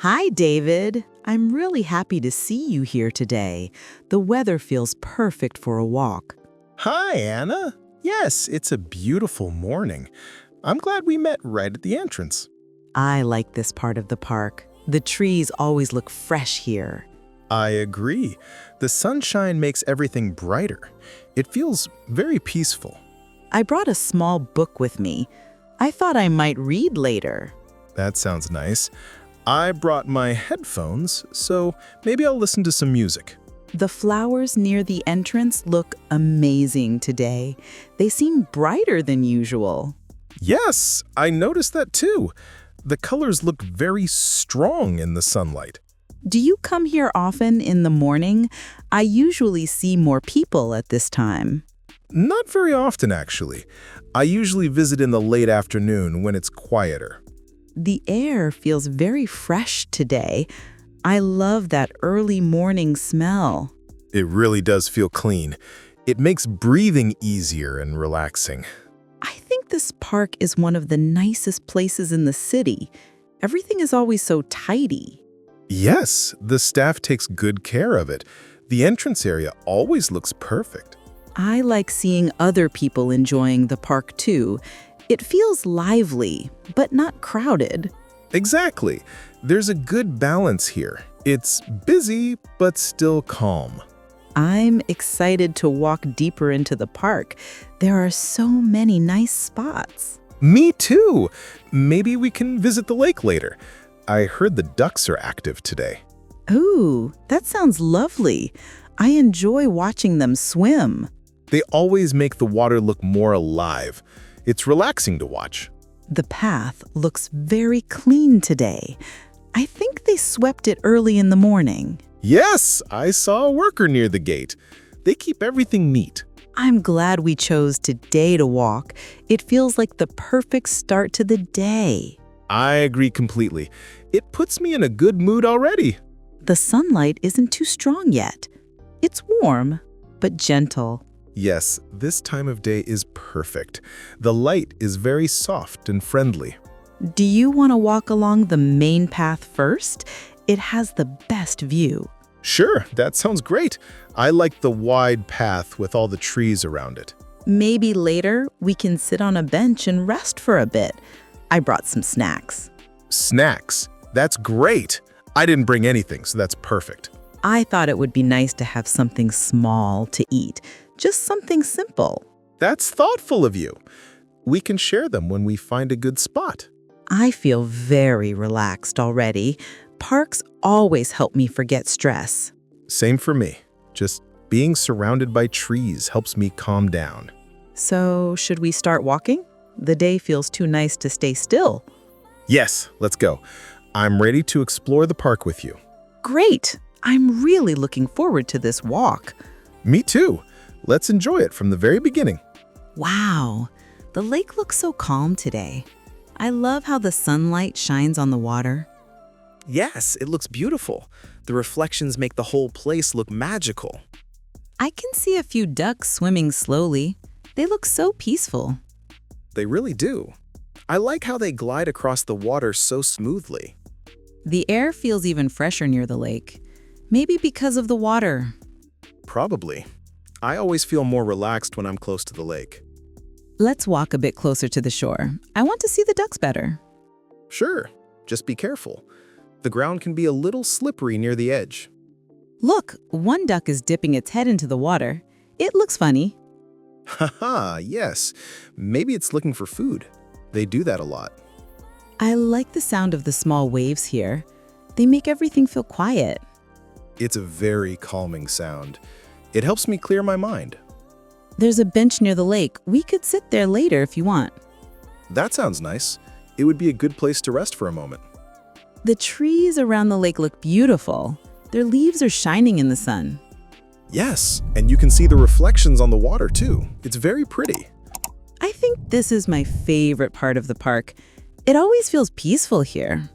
Hi, David. I'm really happy to see you here today. The weather feels perfect for a walk. Hi, Anna. Yes, it's a beautiful morning. I'm glad we met right at the entrance. I like this part of the park. The trees always look fresh here. I agree. The sunshine makes everything brighter. It feels very peaceful. I brought a small book with me. I thought I might read later. That sounds nice. I brought my headphones, so maybe I'll listen to some music. The flowers near the entrance look amazing today. They seem brighter than usual. Yes, I noticed that too. The colors look very strong in the sunlight. Do you come here often in the morning? I usually see more people at this time. Not very often, actually. I usually visit in the late afternoon when it's quieter. The air feels very fresh today. I love that early morning smell. It really does feel clean. It makes breathing easier and relaxing. I think this park is one of the nicest places in the city. Everything is always so tidy. Yes, the staff takes good care of it. The entrance area always looks perfect. I like seeing other people enjoying the park too. It feels lively, but not crowded. Exactly. There's a good balance here. It's busy, but still calm. I'm excited to walk deeper into the park. There are so many nice spots. Me too. Maybe we can visit the lake later. I heard the ducks are active today. Ooh, that sounds lovely. I enjoy watching them swim. They always make the water look more alive. It's relaxing to watch. The path looks very clean today. I think they swept it early in the morning. Yes, I saw a worker near the gate. They keep everything neat. I'm glad we chose today to walk. It feels like the perfect start to the day. I agree completely. It puts me in a good mood already. The sunlight isn't too strong yet. It's warm, but gentle. Yes, this time of day is perfect. The light is very soft and friendly. Do you want to walk along the main path first? It has the best view. Sure, that sounds great. I like the wide path with all the trees around it. Maybe later we can sit on a bench and rest for a bit. I brought some snacks. Snacks? That's great. I didn't bring anything, so that's perfect. I thought it would be nice to have something small to eat, just something simple. That's thoughtful of you. We can share them when we find a good spot. I feel very relaxed already. Parks always help me forget stress. Same for me. Just being surrounded by trees helps me calm down. So, should we start walking? The day feels too nice to stay still. Yes, let's go. I'm ready to explore the park with you. Great! I'm really looking forward to this walk. Me too. Let's enjoy it from the very beginning. Wow, the lake looks so calm today. I love how the sunlight shines on the water. Yes, it looks beautiful. The reflections make the whole place look magical. I can see a few ducks swimming slowly. They look so peaceful. They really do. I like how they glide across the water so smoothly. The air feels even fresher near the lake. Maybe because of the water. Probably. I always feel more relaxed when I'm close to the lake. Let's walk a bit closer to the shore. I want to see the ducks better. Sure, just be careful. The ground can be a little slippery near the edge. Look, one duck is dipping its head into the water. It looks funny. Haha, yes. Maybe it's looking for food. They do that a lot. I like the sound of the small waves here. They make everything feel quiet. It's a very calming sound. It helps me clear my mind. There's a bench near the lake. We could sit there later if you want. That sounds nice. It would be a good place to rest for a moment. The trees around the lake look beautiful. Their leaves are shining in the sun. Yes, and you can see the reflections on the water too. It's very pretty. I think this is my favorite part of the park. It always feels peaceful here.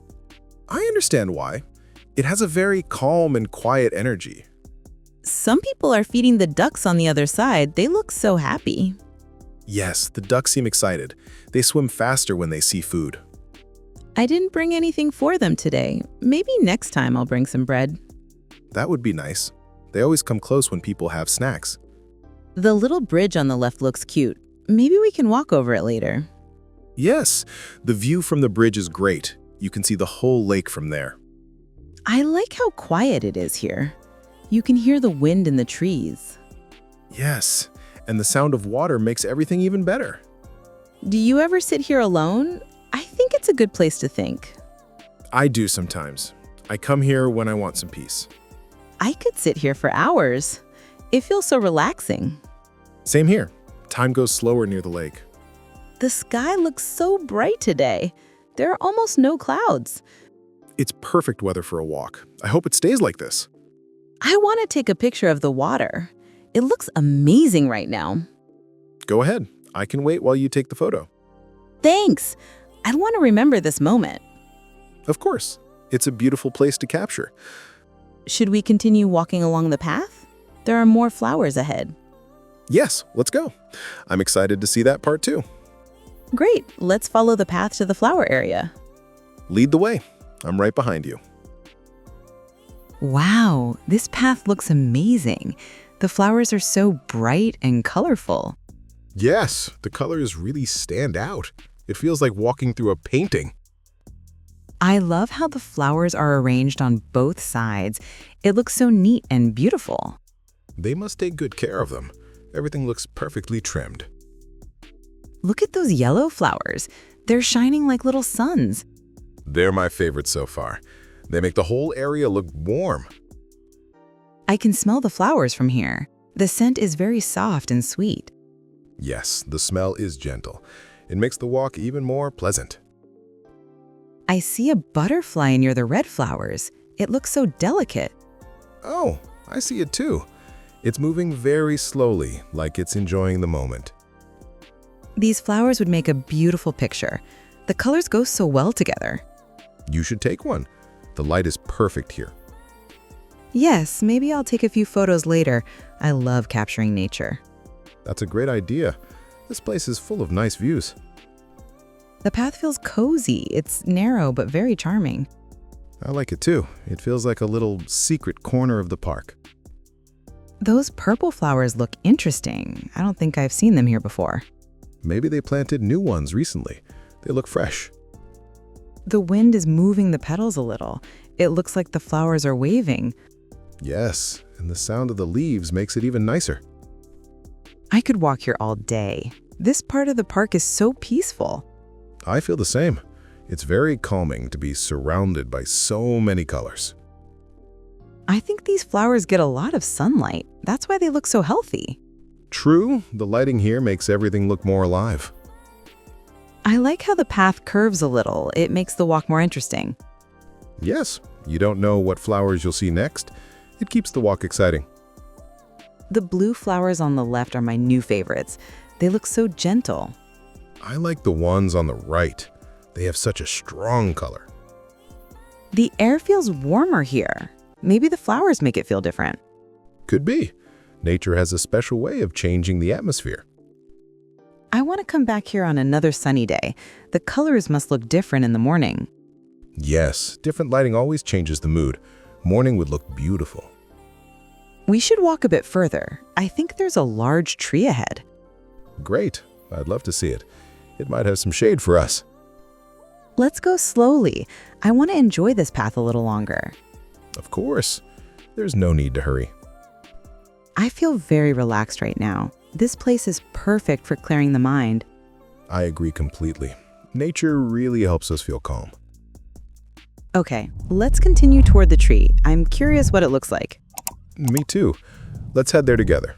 I understand why. It has a very calm and quiet energy. Some people are feeding the ducks on the other side. They look so happy. Yes, the ducks seem excited. They swim faster when they see food. I didn't bring anything for them today. Maybe next time I'll bring some bread. That would be nice. They always come close when people have snacks. The little bridge on the left looks cute. Maybe we can walk over it later. Yes, the view from the bridge is great. You can see the whole lake from there. I like how quiet it is here. You can hear the wind in the trees. Yes, and the sound of water makes everything even better. Do you ever sit here alone? I think it's a good place to think. I do sometimes. I come here when I want some peace. I could sit here for hours. It feels so relaxing. Same here. Time goes slower near the lake. The sky looks so bright today. There are almost no clouds. It's perfect weather for a walk. I hope it stays like this. I want to take a picture of the water. It looks amazing right now. Go ahead. I can wait while you take the photo. Thanks. I want to remember this moment. Of course. It's a beautiful place to capture. Should we continue walking along the path? There are more flowers ahead. Yes, let's go. I'm excited to see that part too. Great. Let's follow the path to the flower area. Lead the way. I'm right behind you. Wow, this path looks amazing. The flowers are so bright and colorful. Yes, the colors really stand out. It feels like walking through a painting. I love how the flowers are arranged on both sides. It looks so neat and beautiful. They must take good care of them. Everything looks perfectly trimmed. Look at those yellow flowers. They're shining like little suns. They're my favorite so far. They make the whole area look warm. I can smell the flowers from here. The scent is very soft and sweet. Yes, the smell is gentle. It makes the walk even more pleasant. I see a butterfly near the red flowers. It looks so delicate. Oh, I see it too. It's moving very slowly, like it's enjoying the moment. These flowers would make a beautiful picture. The colors go so well together. You should take one. The light is perfect here. Yes, maybe I'll take a few photos later. I love capturing nature. That's a great idea. This place is full of nice views. The path feels cozy. It's narrow but very charming. I like it too. It feels like a little secret corner of the park. Those purple flowers look interesting. I don't think I've seen them here before. Maybe they planted new ones recently. They look fresh. The wind is moving the petals a little. It looks like the flowers are waving. Yes, and the sound of the leaves makes it even nicer. I could walk here all day. This part of the park is so peaceful. I feel the same. It's very calming to be surrounded by so many colors. I think these flowers get a lot of sunlight. That's why they look so healthy. True, the lighting here makes everything look more alive. I like how the path curves a little. It makes the walk more interesting. Yes, you don't know what flowers you'll see next. It keeps the walk exciting. The blue flowers on the left are my new favorites. They look so gentle. I like the ones on the right. They have such a strong color. The air feels warmer here. Maybe the flowers make it feel different. Could be. Nature has a special way of changing the atmosphere. I want to come back here on another sunny day. The colors must look different in the morning. Yes, different lighting always changes the mood. Morning would look beautiful. We should walk a bit further. I think there's a large tree ahead. Great. I'd love to see it. It might have some shade for us. Let's go slowly. I want to enjoy this path a little longer. Of course. There's no need to hurry. I feel very relaxed right now. This place is perfect for clearing the mind. I agree completely. Nature really helps us feel calm. Okay, let's continue toward the tree. I'm curious what it looks like. Me too. Let's head there together.